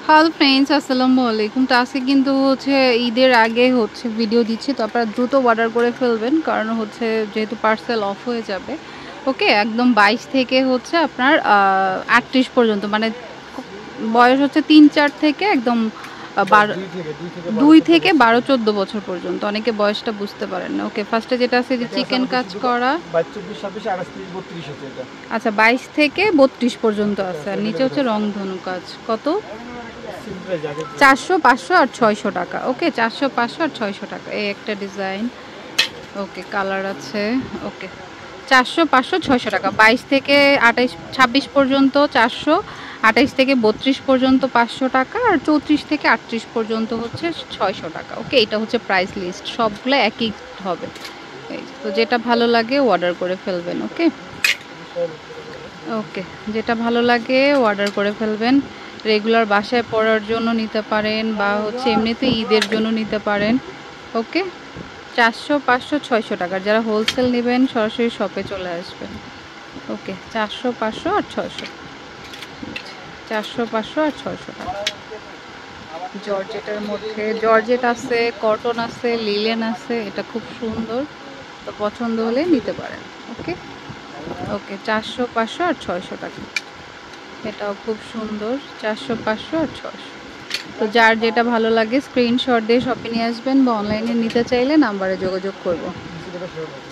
Hello friends, আসসালামু আলাইকুম। তো আজকে কিন্তু ঈদের আগে ভিডিও দিচ্ছি, তো আপনারা দ্রুত অর্ডার করে ফেলবেন, কারণ যেহেতু পার্সেল অফ হয়ে যাবে। ওকে, একদম 22 থেকে আপনার 38 পর্যন্ত, মানে বয়স 3-4 থেকে একদম 2 থেকে 12-14 বছর পর্যন্ত। অনেকে বয়সটা বুঝতে পারেন না। ওকে, ফার্স্টে যেটা আছে যে চিকেন কাজ করা, আচ্ছা 22 থেকে 32 পর্যন্ত আছে, আর নিচে রংধনু কাজ। কত? 400, 500 আর 600 টাকা। ওকে, 400, 500 আর 600 টাকা। এই একটা ডিজাইন। ওকে, কালার আছে। ওকে, 400, 500, 600 টাকা। 22 থেকে 28, 26 পর্যন্ত 400, 28 থেকে 32 পর্যন্ত 500 টাকা, আর 34 থেকে 38 পর্যন্ত 600 টাকা। ওকে, এটা প্রাইস লিস্ট, সবগুলো একই হবে। এই তো যেটা ভালো লাগে অর্ডার করে ফেলবেন। ওকে ওকে, যেটা ভালো লাগে অর্ডার করে ফেলবেন। রেগুলার বাসায় পরার জন্য নিতে পারেন, বা এমনিতে ঈদের জন্য নিতে পারেন। ওকে, 400, 500, 600 টাকার। যারা হোলসেল নেবেন সরাসরি শপে চলে আসবেন। ওকে, 400, 500 আর 600, 400, 500 আর 600 টাকা। জর্জেটের মধ্যে জর্জেট আছে, কটন আছে, লিলেন আছে। এটা খুব সুন্দর, তো পছন্দ হলে নিতে পারেন। ওকে ওকে, 400, 500 আর 600 টাকা। এটাও খুব সুন্দর, 400, 500 আর 600। তো যার যেটা ভালো লাগে স্ক্রিনশট দিয়ে শপে নিয়ে আসবেন, বা অনলাইনে নিতে চাইলে নাম্বারে যোগাযোগ করবেন।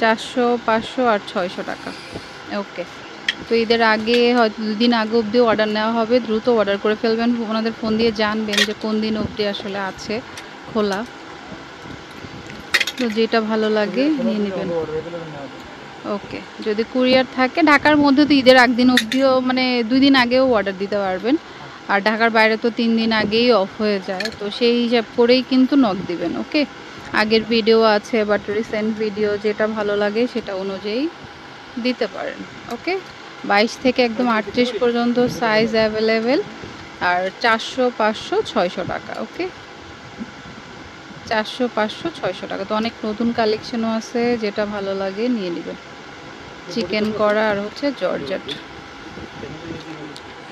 400, 500 আর 600 টাকা। ওকে, তো ঈদের আগে হয়তো 2 দিন আগে অবধি অর্ডার নেওয়া হবে। দ্রুত অর্ডার করে ফেলবেন। ওনাদের ফোন দিয়ে জানবেন যে কোন দিন অবধি আসলে আছে খোলা। তো যেটা ভালো লাগে নিয়ে নেবেন। ওকে, যদি কুরিয়ার থাকে ঢাকার মধ্যে, তো ঈদের একদিন অবধিও, মানে 2 দিন আগেও অর্ডার দিতে পারবেন। আর ঢাকার বাইরে তো 3 দিন আগেই অফ হয়ে যায়, তো সেই হিসাব করেই কিন্তু নক দিবেন। ওকে, আগের ভিডিও আছে, বাট রিসেন্ট ভিডিও যেটা ভালো লাগে সেটা অনুযায়ী দিতে পারেন। ওকে, 22 থেকে একদম 38 পর্যন্ত সাইজ অ্যাভেলেবেল, আর 400, 500, 600 টাকা। ওকে, 400, 500, 600 টাকা। তো অনেক নতুন কালেকশনও আছে, যেটা ভালো লাগে নিয়ে নেবেন। চিকেন করা আর জর্জেট।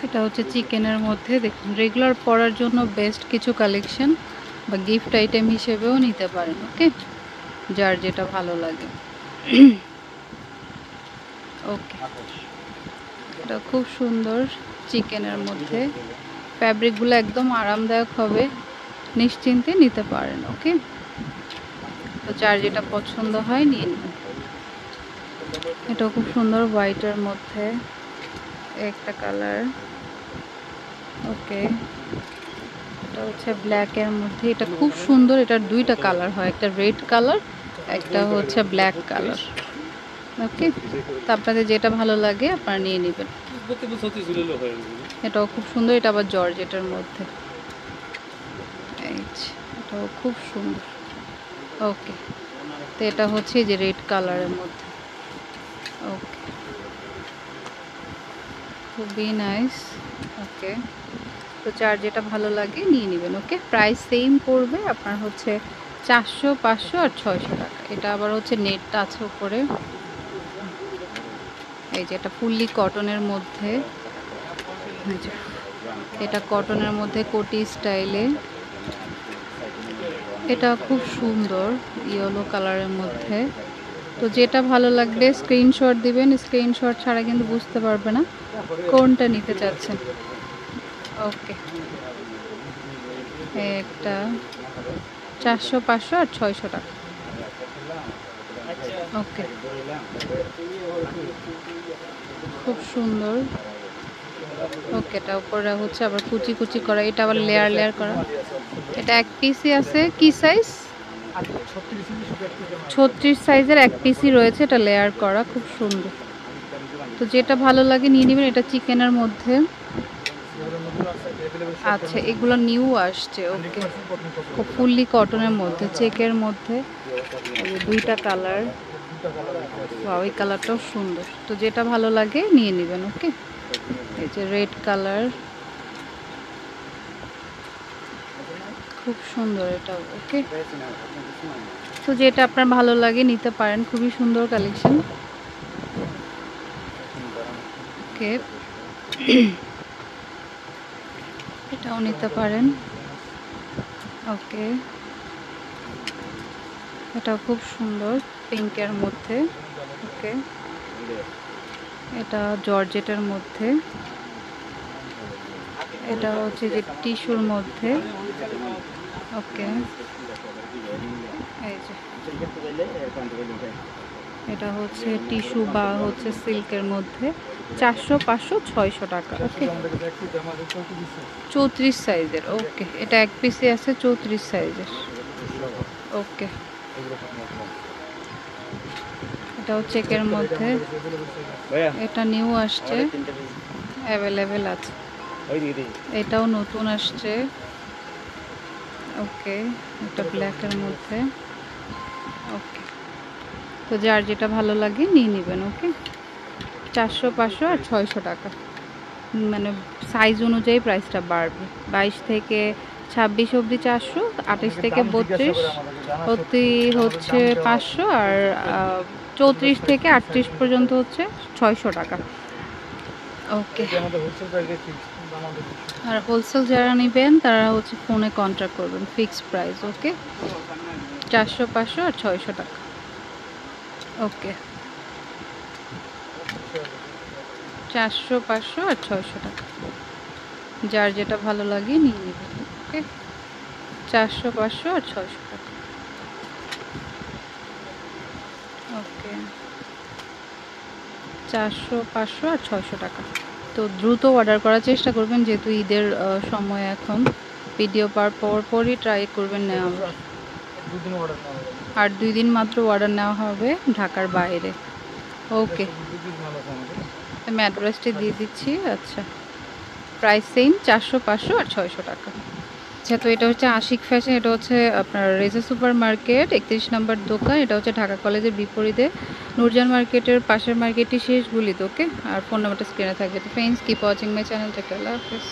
এটা চিকেনের মধ্যে দেখুন, রেগুলার পরার জন্য বেস্ট কিছু কালেকশন, বা গিফট আইটেম হিসেবেও নিতে পারেন। ওকে, যার যেটা ভালো লাগে। ওকে, এটা খুব সুন্দর চিকেনের মধ্যে। ফ্যাব্রিকগুলো একদম আরামদায়ক হবে, নিশ্চিন্তে নিতে পারেন। ওকে, তো যার যেটা পছন্দ হয় নিয়ে নেবেন। এটা খুব সুন্দর, হোয়াইটের মধ্যে একটা কালার। ওকে, এটা ব্ল্যাকের মধ্যে। এটা খুব সুন্দর, এটার 2টা কালার হয়, একটা রেড কালার, একটা ব্ল্যাক কালার। ওকে, তো আপনাদের যেটা ভালো লাগে আপনারা নিয়ে নেবেন। এটাও খুব সুন্দর, এটা আবার জর্জেটের মধ্যে। এটাও খুব সুন্দর। ওকে, তো এটা যে রেড কালারের মধ্যে। ওকে, খুবই নাইস। ওকে, তো যার যেটা ভালো লাগে নিয়ে নেবেন। ওকে, প্রাইস সেম পড়বে আপনার 400, 500 আর 600 টাকা। এটা আবার নেটটা আছে উপরে। এই যে এটা ফুললি কটনের মধ্যে, এটা কটনের মধ্যে কোটি স্টাইলে। এটা খুব সুন্দর, ইয়েলো কালারের মধ্যে। তো যেটা ভালো লাগবে স্ক্রিনশট দিবেন, স্ক্রিনশট ছাড়া কিন্তু বুঝতে পারবে না কোনটা নিতে চাচ্ছেন। ওকে, একটা 400, 500 আর 600 টাকা। ওকে, খুব সুন্দর। ওকে, এটা উপরে আবার কুচি কুচি করা, এটা আবার লেয়ার লেয়ার করা। এটা এক পিসই আছে। কি সাইজ? 36 সাইজের এক পিসই রয়েছে, এটা লেয়ার করা, খুব সুন্দর। তো যেটা ভালো লাগে নিয়ে নেবেন। এটা চিকেনের মধ্যে। আচ্ছা, এগুলো নিউ আসছে। ওকে, খুব ফুললি কটনের মধ্যে, চেকের মধ্যে। এই 2টা কালার, ওই কালারটাও সুন্দর। তো যেটা ভালো লাগে নিয়ে নেবেন। ওকে, এই যে রেড কালার, খুব সুন্দর এটা। ওকে, তো যেটা আপনার ভালো লাগে নিতে পারেন, খুবই সুন্দর কালেকশন। ওকে, এটা এটাও নিতে পারেন। ওকে, এটা খুব সুন্দর পিঙ্কের মধ্যে। ওকে, এটা জর্জেটের মধ্যে, এটা হচ্ছে যে টিস্যুর মধ্যে। ওকে, এই যে এটা হচ্ছে টিস্যু বা হচ্ছে সিল্কের মধ্যে 400, 500, 600 টাকা। ওকে, 34 সাইজের। ওকে, এটা এক পিসে আছে 34 সাইজের। ওকে, এটাও চেকের মধ্যে, এটা নিউ আসছে, অ্যাভেলেবেল আছে। এটাও নতুন আসছে। ওকে, এটা ব্ল্যাকের মধ্যে। ওকে, তো যার যেটা ভালো লাগে নিয়ে নেবেন। ওকে, 400, 500 আর 600 টাকা, মানে সাইজ অনুযায়ী প্রাইসটা বাড়বে। 22 থেকে 26 অবধি 400, 28 থেকে 32 অবধি হচ্ছে 500, আর 34 থেকে 38 পর্যন্ত হচ্ছে 600 টাকা। ওকে, আর হোলসেল যারা নেবেন তারা হচ্ছে ফোনে কন্ট্যাক্ট করবেন, ফিক্সড প্রাইস। ওকে, 400, 500 আর 600 টাকা। ওকে, 400, 500 আর 600 টাকা, যার যেটা ভালো লাগে নিয়ে নেবেন। ওকে, 400, 500 আর 600 টাকা। ওকে, 400, 500 আর 600 টাকা। তো দ্রুত অর্ডার করার চেষ্টা করবেন, যেহেতু ঈদের সময় এখন। ভিডিও পরই ট্রাই করবেন নেওয়া, আর 2 দিন মাত্র অর্ডার নেওয়া হবে ঢাকার বাইরে। ওকে, আমি অ্যাড্রেসটি দিয়ে দিচ্ছি। আচ্ছা, প্রাইস সেম, 400, 500 আর 600 টাকা। আচ্ছা, তো এটা হচ্ছে আশিক ফ্যাশন, এটা হচ্ছে আপনার রেজা সুপার মার্কেট 31 নম্বর দোকান। এটা হচ্ছে ঢাকা কলেজের বিপরীতে, নূরজাহান মার্কেটের পাশের মার্কেটটি শেষ গুলিতে। ওকে, আর ফোন নাম্বারটা স্ক্রিনে থাকবে। তো friends, keep watching my channel. Take care, আল্লাহ হাফেজ।